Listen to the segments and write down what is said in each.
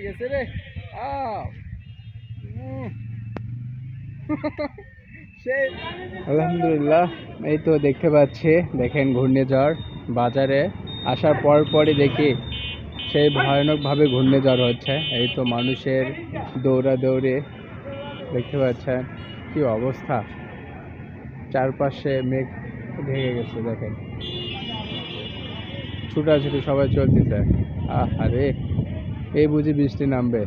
গেছে রে। আলহামদুলিল্লাহ, এই তো দেখতে পাচ্ছি, দেখেন ঘূর্ণিঝড় বাজারে আসার পরই দেখি সেই ভয়ানকভাবে ঘূর্ণিঝড় হচ্ছে। এই তো মানুষের দৌড়াদৌড়ি দেখতে পাচ্ছেন, কি অবস্থা, চারপাশে মেঘ ঢেকে গেছে। দেখেন ছুটাছুটি সবাই চলতেছে। আরে এই বুঝি বৃষ্টি নামবে।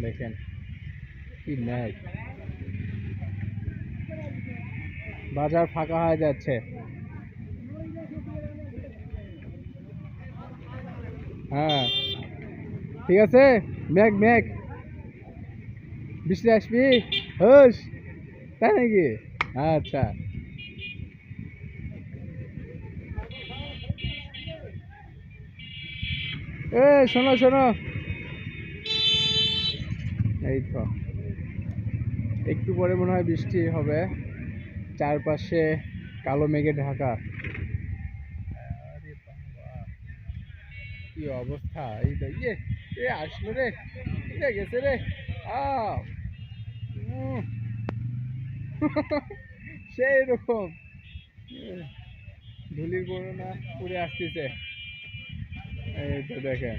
দেখেন কি মেঘ, বাজার ফাঁকা হয়ে যাচ্ছে। হ্যাঁ ঠিক আছে, মেঘ মেঘ, বৃষ্টি আসবি হুস, তাই নাকি? আচ্ছা এ শোনো শোনো, এই তো একটু পরে মনে হয় বৃষ্টি হবে, চারপাশে কালো মেঘে ঢাকা। কি অবস্থা, এই ইয়ে এ আসলো রে, গেছে রে। উম, সেই রকম ধুলির করোনা উড়ে আসতেছে। এই তো দেখেন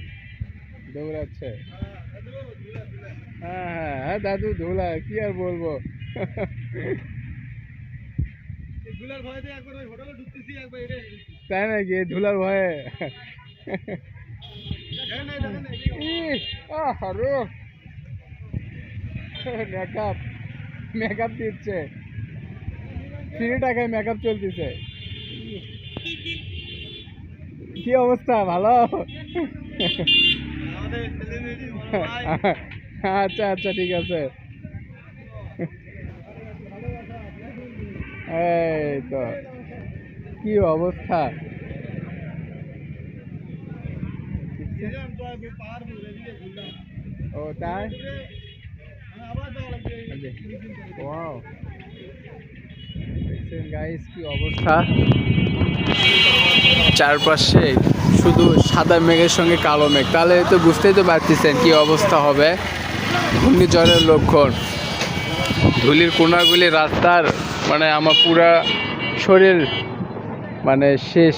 দৌড়াচ্ছে। হ্যাঁ হ্যাঁ হ্যাঁ দাদু ধুলা, কি আর বলবো। তাই নাকি, ধুলার ভয়ে? মেকআপ মেকআপ দিচ্ছে, ফ্রি টাকায় মেকআপ চলতেছে। কি অবস্থা, ভালো? আচ্ছা আচ্ছা ঠিক আছে। এই তো কি অবস্থা, ও তাই? ওয়াও, দেখছেন গাইস কি অবস্থা, চারপাশে শুধু সাদা মেঘের সঙ্গে কালো মেঘ, তাহলে তো বুঝতেই তো পারতেছেন কি অবস্থা হবে, ঘূর্ণিঝড়ের লক্ষণ। ধুলির কোনাগুলি রাস্তার, মানে আমার পুরা শরীর মানে শেষ।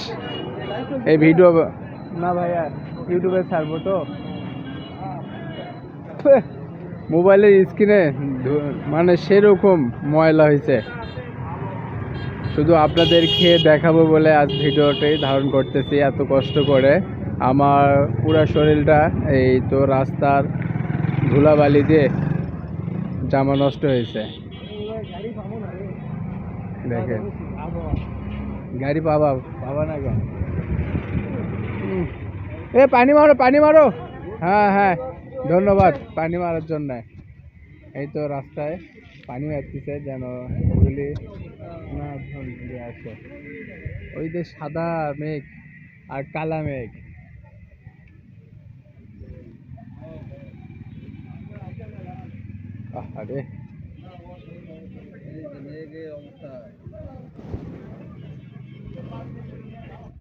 এই ভিডিও না ভাইয়া ইউটিউবে ছাড়বো তো, মোবাইলের স্ক্রিনে মানে সেরকম ময়লা হয়েছে। শুধু আপনাদের খেয়ে দেখাবো বলে আজ ভিডিওটাই ধারণ করতেছি এত কষ্ট করে। আমার পুরা শরীরটা এই তো রাস্তার ধুলাবালি দিয়ে জামা নষ্ট হয়েছে। দেখেন গাড়ি পাবা পাবা না কেন? এ পানি মারো পানি মারো, হ্যাঁ হ্যাঁ ধন্যবাদ পানি মারার জন্য। এই তো রাস্তায় পানি আসতেছে যেন ধুলি না ধরে আসে। ওই যে সাদা মেঘ আর কালা মেঘ, আরে অবস্থা।